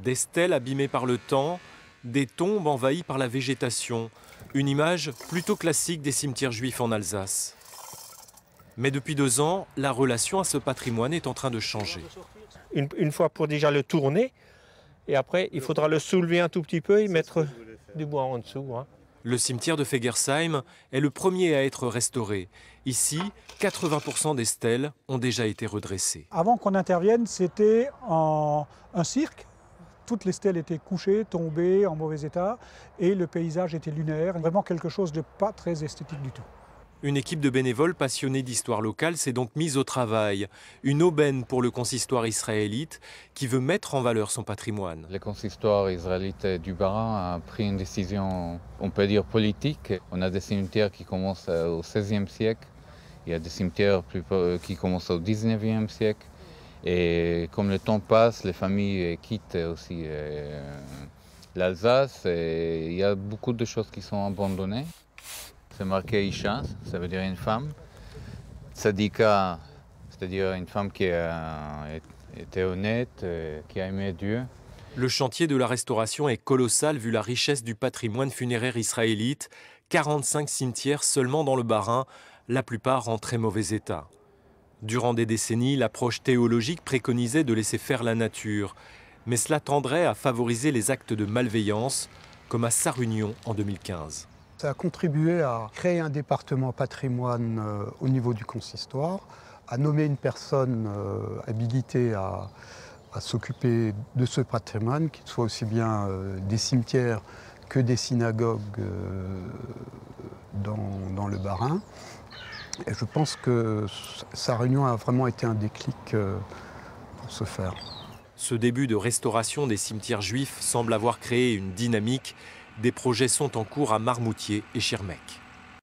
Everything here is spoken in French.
Des stèles abîmées par le temps, des tombes envahies par la végétation. Une image plutôt classique des cimetières juifs en Alsace. Mais depuis 2 ans, la relation à ce patrimoine est en train de changer. Une fois pour déjà le tourner, et après il faudra le soulever un tout petit peu et mettre du bois en dessous. Le cimetière de Fegersheim est le premier à être restauré. Ici, 80% des stèles ont déjà été redressées. Avant qu'on intervienne, c'était un cirque. Toutes les stèles étaient couchées, tombées, en mauvais état, et le paysage était lunaire. Vraiment quelque chose de pas très esthétique du tout. Une équipe de bénévoles passionnés d'histoire locale s'est donc mise au travail. Une aubaine pour le consistoire israélite qui veut mettre en valeur son patrimoine. Le consistoire israélite du Bas-Rhin a pris une décision, on peut dire politique. On a des cimetières qui commencent au XVIe siècle. Il y a des cimetières qui commencent au XIXe siècle. Et comme le temps passe, les familles quittent aussi l'Alsace. Et il y a beaucoup de choses qui sont abandonnées. C'est marqué Isha, ça veut dire une femme. Tzadika, c'est-à-dire une femme qui était honnête, qui a aimé Dieu. Le chantier de la restauration est colossal vu la richesse du patrimoine funéraire israélite. 45 cimetières seulement dans le Bas-Rhin, la plupart en très mauvais état. Durant des décennies, l'approche théologique préconisait de laisser faire la nature. Mais cela tendrait à favoriser les actes de malveillance, comme à Sarre-Union en 2015. Ça a contribué à créer un département patrimoine au niveau du consistoire, à nommer une personne habilitée à s'occuper de ce patrimoine, qu'il soit aussi bien des cimetières que des synagogues dans le Bas-Rhin. Et je pense que sa réunion a vraiment été un déclic pour ce faire. Ce début de restauration des cimetières juifs semble avoir créé une dynamique. Des projets sont en cours à Marmoutier et Schirmeck.